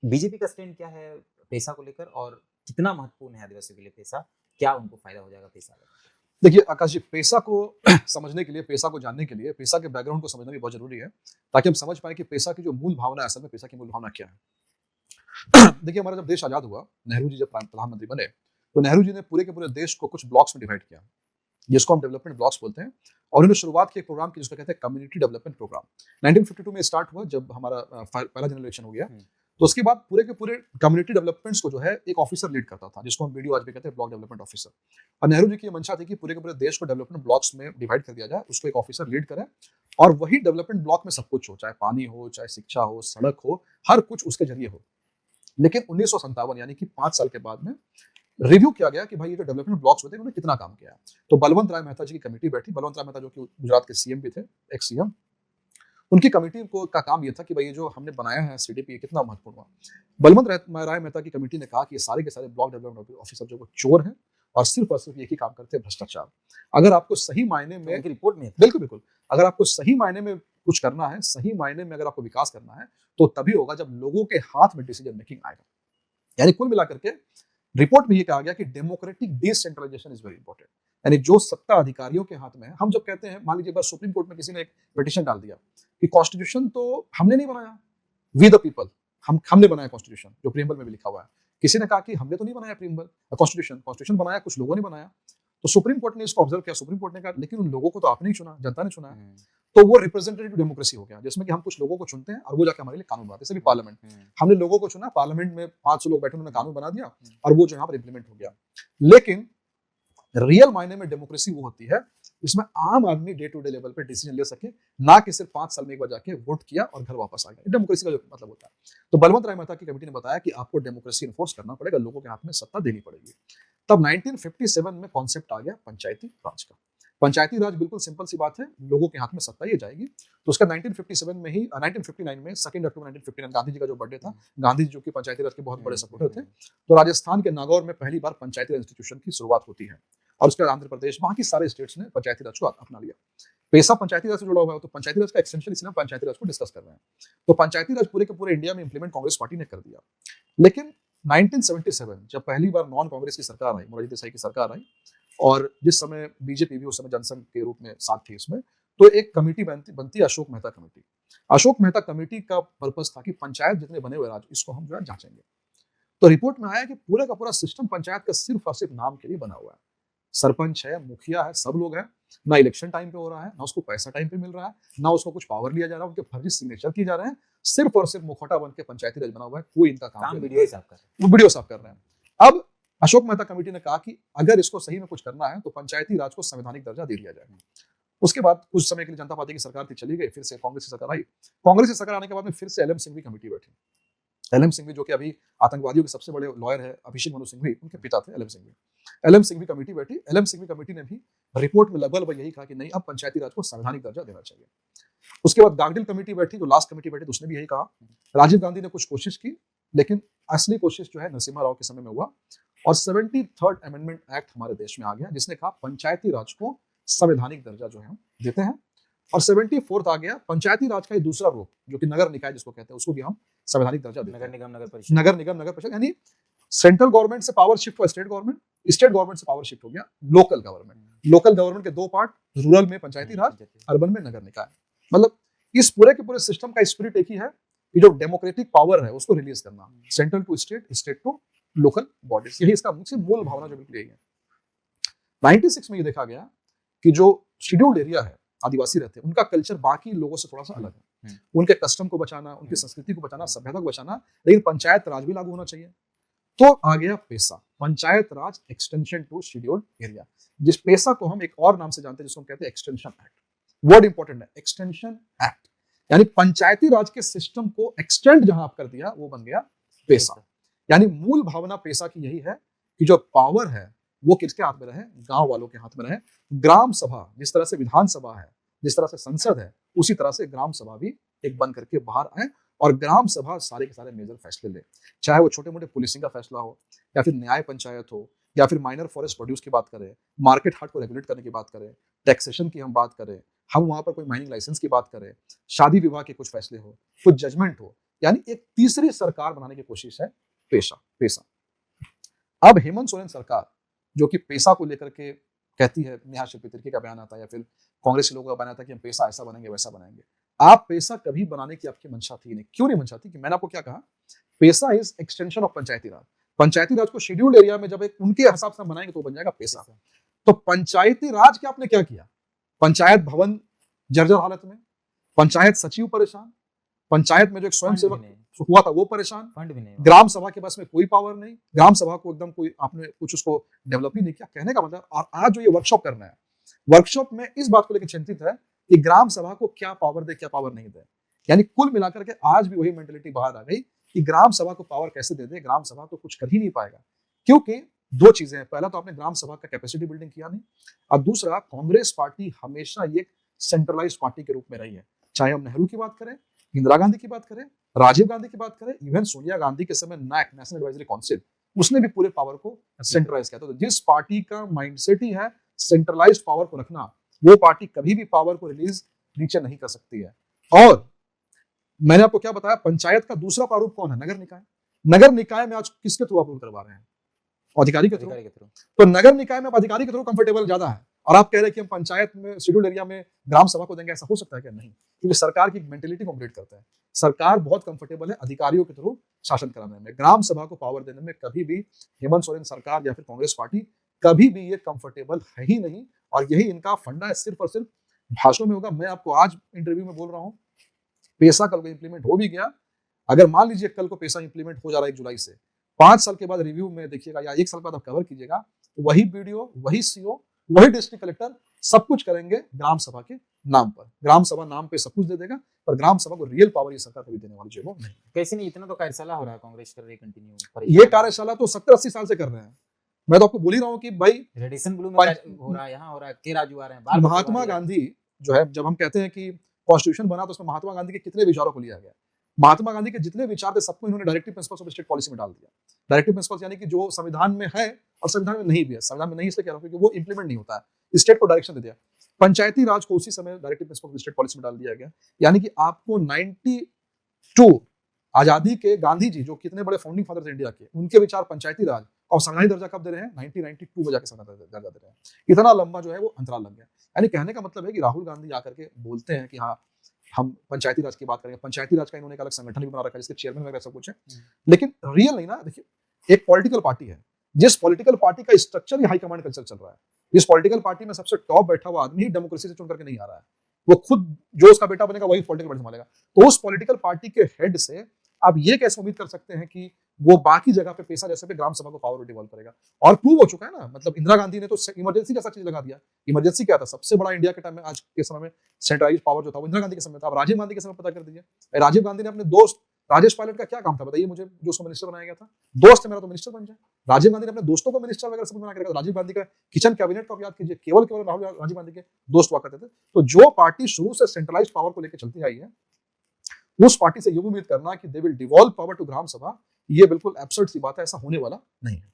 BJP का stand क्या है पैसा को लेकर और कितना महत्वपूर्ण है आदिवासियों के लिए पैसा? क्या उनको फायदा हो जाएगा पैसा का? देखिए आकाश जी, पैसा को समझने के लिए, पैसा को जानने के लिए, पैसा के बैकग्राउंड को समझना भी बहुत जरूरी है, ताकि हम समझ पाए कि पैसा की जो मूल भावना है, असल में पैसा की मूल भावना क्या है। देखिए, हमारा जब देश आजाद हुआ, नेहरू जी जब प्रधानमंत्री बने, तो नेहरू जी ने पूरे के पूरे देश को कुछ ब्लॉक्स में डिवाइड किया, जिसको हम डेवलपमेंट ब्लॉक्स बोलते हैं। और उन्होंने शुरुआत की एक प्रोग्राम की जिसको कहते हैं कम्युनिटी डेवलपमेंट प्रोग्राम। 1952 में स्टार्ट हुआ, जब हमारा पहला जनरल इलेक्शन हो गया। तो उसके बाद पूरे के पूरे कम्युनिटी डेवलपमेंट्स को जो है एक ऑफिसर लीड करता था, जिसको हम बीडीओ आज भी कहते हैं, ब्लॉक डेवलपमेंट ऑफिसर। और नेहरू जी की मंशा थी कि पूरे के पूरे देश को डेवलपमेंट ब्लॉक्स में डिवाइड कर दिया जाए, उसको एक ऑफिसर लीड करे, और वही डेवलपमेंट ब्लॉक में सब कुछ हो, चाहे पानी हो, चाहे शिक्षा हो, सड़क हो, हर कुछ उसके जरिए हो। लेकिन 1957 यानी कि 5 साल के बाद में रिव्यू किया गया कि भाई ये जो डेवलपमेंट ब्लॉक्स होते हैं, उन्होंने कितना काम किया है। तो बलवंत राय मेहता जी की कमेटी बैठी। बलवंत राय मेहता जो कि गुजरात के सीएम भी थे, एक्स सीएम। उनकी कमेटी को का काम ये था कि भाई ये जो हमने बनाया है सीडीपी, ये कितना महत्वपूर्ण हुआ। बलवंत राय मेहता की कमेटी ने कहा कि ये सारे के सारे ब्लॉक डेवलपमेंट ऑफिसर जो चोर हैं और सिर्फ एक ही काम करते हैं, भ्रष्टाचार। अगर आपको सही मायने में, उनकी रिपोर्ट में बिल्कुल बिल्कुल, अगर आपको सही मायने में कुछ करना है, सही मायने में अगर आपको विकास करना है, तो तभी होगा जब लोगों के हाथ में डिसीजन मेकिंग आएगा। यानी कुल मिलाकर के रिपोर्ट में ये कहा गया कि democratic decentralisation is very important. यानी जो सत्ता अधिकारियों के हाथ में है, हम जब कहते हैं, मान लीजिए एक बार सुप्रीम कोर्ट में किसी ने एक पिटीशन डाल दिया कि कॉन्स्टिट्यूशन तो हमने नहीं बनाया, वी द पीपल, हमने बनाया कॉन्स्टिट्यूशन, जो प्रीएम्बल में भी लिखा हुआ है। किसी ने कहा कि हमने तो नहीं बनाया प्रीएम्बल, कॉन्स्टिट्यूशन बनाया कुछ लोगों ने बनाया। तो सुप्रीम कोर्ट ने इसको ऑब्जर्व किया। सुप्रीम कोर्ट ने कहा लेकिन उन लोगों को तो आपने ही चुना, जनता ने चुना है। तो वो रिप्रेजेंटेटिव डेमोक्रेसी हो गया, जिसमें कि हम कुछ लोगों को चुनते हैं और वो जाके हमारे लिए कानून बनाते हैं। जैसे भी पार्लियामेंट, हमने लोगों को चुना, पार्लियामेंट में 500 लोग बैठे, उन्होंने कानून बना दिया और वो जो यहाँ पर इंप्लीमेंट हो गया। लेकिन रियल मायने में डेमोक्रेसी वो होती है जिसमें आम आदमी डे टू डे लेवल पे डिसीजन ले सके, ना कि सिर्फ 5 साल में एक बार जाके वोट किया और घर वापस आ गया। डेमोक्रेसी का जो मतलब होता है। तो बलवंत राय मेहता की कमेटी ने बताया कि आपको डेमोक्रेसी इन्फोर्स करना पड़ेगा, लोगों के हाथ में सत्ता देनी पड़ेगी। तब 1957 में कॉन्सेप्ट आ गया पंचायती राज का। पंचायती राज बिल्कुल सिंपल सी बात है, लोगों के हाथ में सत्ता ही जाएगी। तो उसका 1957 में ही 1959 में 2 अक्टूबर 1959 गांधी जी का जो बर्थडे था, गांधी जी जो कि पंचायती राज के बहुत बड़े सपोर्टर थे, तो राजस्थान के नागौर में पहली बार पंचायती राज इंस्टीट्यूशन की शुरुआत होती है। और उसके बाद आंध्र प्रदेश, बाकी सारे स्टेट्स ने पंचायती राज को अपना लिया। पैसा पंचायती राज से जुड़ा हुआ है, तो पंचायती राज का एक्सटेंशन इसलिए हम पंचायती राज को डिस्कस कर रहे हैं। तो पंचायती राज पूरे के पूरे इंडिया में इंप्लीमेंट कांग्रेस पार्टी ने कर दिया। लेकिन 1977 जब पहली बार नॉन कांग्रेस की सरकार आई, मोरारजी देसाई की सरकार आई, और जिस समय बीजेपी भी उस समय जनसंघ के रूप में साथ थी इसमें, तो एक कमेटी बनती अशोक मेहता कमेटी। अशोक मेहता कमेटी का पर्पस था कि पंचायत जितने बने हुए राज्य, इसको हम जो है जांचेंगे। तो रिपोर्ट में आया कि पूरा का पूरा सिस्टम पंचायत का सिर्फ और सिर्फ नाम के लिए बना हुआ है। सरपंच है, मुखिया है, सब लोग हैं, ना इलेक्शन टाइम पे हो रहा है, ना उसको पैसा टाइम पे मिल रहा है, ना उसको कुछ पावर लिया जा रहा है, उनके फर्जी सिग्नेचर किए जा रहे हैं, सिर्फ और सिर्फ मुखौटा बन के पंचायती राज बना हुआ है। कोई इनका काम वीडियो साफ कर रहे हैं, वो वीडियो साफ कर रहे हैं। अब अशोक मेहता कमेटी ने कहा कि अगर इसको सही में कुछ करना है तो पंचायती राज को संवैधानिक दर्जा दे दिया जाए। उसके बाद कुछ समय के लिए जनता पार्टी की सरकार थी, चली गई, फिर से कांग्रेस की सरकार आई। कांग्रेस की सरकार आने के बाद में फिर से एलएम सिंघवी कमेटी बैठी। एलएम सिंघवी जो कि अभी आतंकवादियों के सबसे बड़े लॉयर है, अभिषेक मनु सिंघवी, उनके पिता थे LM Singhvi. LM Singhvi committee बैठी। एलएम सिंघवी कमेटी ने भी रिपोर्ट में लगभग यही कहा कि नहीं, अब पंचायती राज को संवैधानिक दर्जा देना चाहिए। उसके बाद गागडिल कमेटी बैठी, जो लास्ट कमेटी बैठी, तो उसने भी यही कहा। राजीव गांधी ने कुछ कोशिश की, लेकिन असली कोशिश जो है नरसिम्हा राव के समय में हुआ, और 73rd अमेंडमेंट एक्ट हमारे देश में आ गया, जिसने कहा पंचायती राज को संवैधानिक दर्जा जो है हम देते हैं। और 74th आ गया पंचायती राज का दूसरा रूप, जो कि नगर निकाय जिसको कहते हैं, उसको भी हम संवैधानिक दर्जा देते हैं। नगर परिषद, यानी सेंट्रल गवर्नमेंट से पावर शिफ्ट हुआ स्टेट गवर्नमेंट, स्टेट गवर्नमेंट से पावर शिफ्ट हो गया लोकल गवर्नमेंट। लोकल गवर्नमेंट के दो पार्ट, रूरल में पंचायती राज, अर्बन में नगर निकाय। मतलब इस पूरे के पूरे सिस्टम का स्पिरिट एक ही है कि जो डेमोक्रेटिक पावर है उसको रिलीज करना, central to state, state to local bodies. यही इसका मुख्य मूल भावना जो बिल्कुल यही है। 96 में ये देखा गया कि जो शेड्यूल्ड एरिया है, आदिवासी रहते हैं, उनका कल्चर बाकी लोगों से थोड़ा सा अलग है। उनके कस्टम को बचाना, उनकी संस्कृति को बचाना, सभ्यता को बचाना, लेकिन पंचायत राज भी लागू होना चाहिए। तो आ गया पैसा, पंचायत राज एक्सटेंशन टू शेड्यूल्ड एरिया, जिस पैसा को हम एक और नाम से जानते हैं, जिसको हम कहते हैं एक्सटेंशन एक्ट। वर्ड इंपॉर्टेंट है, एक्सटेंशन एक्ट, यानी पंचायती राज के सिस्टम को एक्सटेंड जहां आप कर दिया, वो बन गया पैसा। यानी मूल भावना पैसा की यही है कि जो पावर है वो किसके हाथ में रहे, गांव वालों के हाथ में रहे। ग्राम सभा, जिस तरह से विधानसभा है, जिस तरह से संसद है, उसी तरह से ग्राम सभा भी एक बन करके बाहर आए, और ग्राम सभा सारे के सारे मेजर फैसले ले, चाहे वो छोटे मोटे पुलिसिंग का फैसला हो, या फिर न्याय पंचायत हो, या फिर माइनर फॉरेस्ट प्रोड्यूस की बात करें, मार्केट हाट को रेगुलेट करने की बात करें, टैक्सेशन की हम बात करें, हम वहां पर कोई माइनिंग लाइसेंस की बात करें, शादी विवाह के कुछ फैसले हो, कुछ जजमेंट हो, यानी एक तीसरी सरकार बनाने की कोशिश है पैसा। अब हेमंत सोरेन सरकार जो कि पैसा को लेकर के कहती है, नेहा शिल्पी तिर्की का बयान आता है या फिर कांग्रेस के लोगों का बयान आता है कि हम पैसा ऐसा बनाएंगे वैसा बनाएंगे। आप पैसा कभी बनाने की आपकी मंशा थी नहीं। क्यों नहीं मंशा थी? कि मैंने आपको क्या कहा, पैसा इज एक्सटेंशन ऑफ पंचायती राज। पंचायती राज को शेड्यूल्ड एरिया में जब एक उनके हिसाब से बनाएंगे तो बन जाएगा पैसा। तो पंचायती राज के आपने क्या किया? पंचायत भवन जर्जर हालत में, पंचायत सचिव परेशान, पंचायत में जो एक स्वयं सेवक हुआ था वो परेशान, फंड भी नहीं, ग्राम सभा के पास में कोई पावर नहीं, ग्राम सभा को एकदम कोई आपने कुछ उसको डेवलप ही नहीं किया। कहने का मतलब, और आज जो ये वर्कशॉप करना है, वर्कशॉप में इस बात को लेकर चिंतित है कि ग्राम सभा को क्या पावर दे, क्या पावर नहीं दे। यानी कुल मिलाकर के आज भी वही मेंटेलिटी बाहर आ गई कि ग्राम सभा को पावर कैसे दे दे, ग्राम सभा तो कुछ कर ही नहीं पाएगा। क्योंकि दो चीजें हैं, पहला तो आपने ग्राम सभा का कैपेसिटी बिल्डिंग किया नहीं, और दूसरा कांग्रेस पार्टी हमेशा एक सेंट्रलाइज्ड पार्टी के रूप में रही है। चाहे हम नेहरू की बात करें, इंदिरा गांधी की बात करें, राजीव गांधी की बात करें, इवन सोनिया गांधी के समय नैक, नेशनल एडवाइजरी काउंसिल, उसने भी पूरे पावर को सेंट्रलाइज किया। तो जिस पार्टी का माइंडसेट ही है सेंट्रलाइज्ड पावर को रखना, वो पार्टी कभी भी पावर को रिलीज नीचे नहीं कर सकती है। और मैंने आपको क्या बताया, पंचायत का दूसरा प्रारूप कौन है? नगर निकाय। नगर निकाय में आज किसके थ्रू अप्रूव करवा रहे हैं? अधिकारी के थ्रू। तो नगर निकाय में अधिकारी के थ्रू कंफर्टेबल ज्यादा है, और आप कह रहे हैं कि हम पंचायत में शेड्यूल्ड एरिया में ग्राम सभा को देंगे, ऐसा हो सकता है क्या? नहीं, क्योंकि सरकार की मेंटेलिटी को अपडेट करता है। सरकार बहुत कंफर्टेबल है अधिकारियों के थ्रू शासन कराने में। ग्राम सभा को पावर देने में कभी भी हेमंत सोरेन सरकार या फिर कांग्रेस पार्टी कभी भी ये कंफर्टेबल है ही नहीं, और यही इनका फंडा है, सिर्फ और सिर्फ भाषणों में होगा। मैं आपको आज इंटरव्यू में बोल रहा हूं, पैसा कल को इंप्लीमेंट हो भी गया, अगर मान लीजिए कल को पैसा इंप्लीमेंट हो जा रहा है 1 जुलाई से, 5 साल के बाद रिव्यू में देखिएगा या 1 साल बाद आप कवर कीजिएगा, वही बीडीओ, वही सीओ, वही डिस्ट्रिक्ट कलेक्टर सब कुछ करेंगे ग्राम सभा के नाम पर। ग्राम सभा नाम पे सब कुछ दे देगा, पर ग्राम सभा को रियल पावर ये सरकार कभी देने वाली जो है वो नहीं। कैसे नहीं, इतना तो कार्यशाला हो रहा है, कांग्रेस कर रही है कंटिन्यू। ये कार्यशाला तो 70-80 साल से कर रहे हैं। मैं तो आपको बोल ही रहा हूँ कि भाई रेडिएशन ब्लू में हो रहा है, यहाँ हो रहा है, के राजू आ रहे हैं। महात्मा गांधी जो है, जब हम कहते हैं कि कॉन्स्टिट्यूशन बना तो उसमें महात्मा गांधी के कितने विचारों को लिया गया, महात्मा गांधी के जितने विचार थे सबको इन्होंने directive principles of state policy में डाल दिया। डायरेक्टिव प्रिंसिपल्स यानी कि जो संविधान में है और संविधान में नहीं भी है। संविधान में नहीं इसलिए कह रहा हूं क्योंकि वो इंप्लीमेंट नहीं होता है, स्टेट को डायरेक्शन दे दिया। पंचायती राज को उसी समय directive principle of state policy में डाल दिया गया। यानी कि आपको 92 आजादी के गांधी जी जो कितने बड़े फाउंडिंग फादर थे इंडिया के, उनके विचार पंचायती राज और संवैधानिक दर्जा कब दे रहे हैं? 1992 में जाकर संवैधानिक दर्जा दे रहे हैं। इतना लंबा जो है वो अंतराल लग गया। यानी कहने का मतलब है कि राहुल गांधी आकर के बोलते हैं कि हाँ हम पंचायती राज की बात करेंगे, पंचायती राज का इन्होंने एक अलग संगठन भी बना रखा है जिसके चेयरमैन वगैरह सब कुछ है, लेकिन रियल नहीं ना। देखिए एक पॉलिटिकल पार्टी है, जिस पॉलिटिकल पार्टी का स्ट्रक्चर ही हाई कमांड कल्चर चल रहा है, इस पॉलिटिकल पार्टी में सबसे टॉप बैठा हुआ आदमी ही डेमोक्रेसी से चुन करके नहीं आ रहा है, वो खुद जो उसका बेटा बनेगा वही पॉलिटिकल पार्टी संभालेगा। तो उस पॉलिटिकल पार्टी के हेड से आप ये कैसे उम्मीद कर सकते हैं कि वो बाकी जगह पे पैसा जैसे पे ग्राम सभा को पावर डिवॉल्व करेगा? और प्रूव हो चुका है ना। मतलब इंदिरा गांधी ने तो इमरजेंसी जैसा चीज लगा दिया। इमरजेंसी क्या था? सबसे बड़ा इंडिया के टाइम में आज के समय में सेंट्रलाइज पावर जो था वो इंदिरा गांधी के समय था। अब राजीव गांधी के समय पता कर दीजिए, राजीव गांधी ने अपने दोस्त राजेश पायलट का क्या काम था बताइए मुझे, जो उसको मिनिस्टर बनाया गया था। दोस्त है मेरा तो मिनिस्टर बन जाए। राजीव गांधी ने अपने दोस्तों को मिनिस्टर वगैरह सब बना के रखा। राजीव गांधी का किचन कैबिनेट को आप याद कीजिए, केवल राहुल राजीव गांधी के दोस्त हुआ करते थे। तो जो पार्टी शुरू से सेंट्रलाइज पावर को लेकर चलती आई है, उस पार्टी से ये उम्मीद करना कि they will devolve power to gram sabha, ये बिल्कुल एब्सर्ड सी बात है, ऐसा होने वाला नहीं है।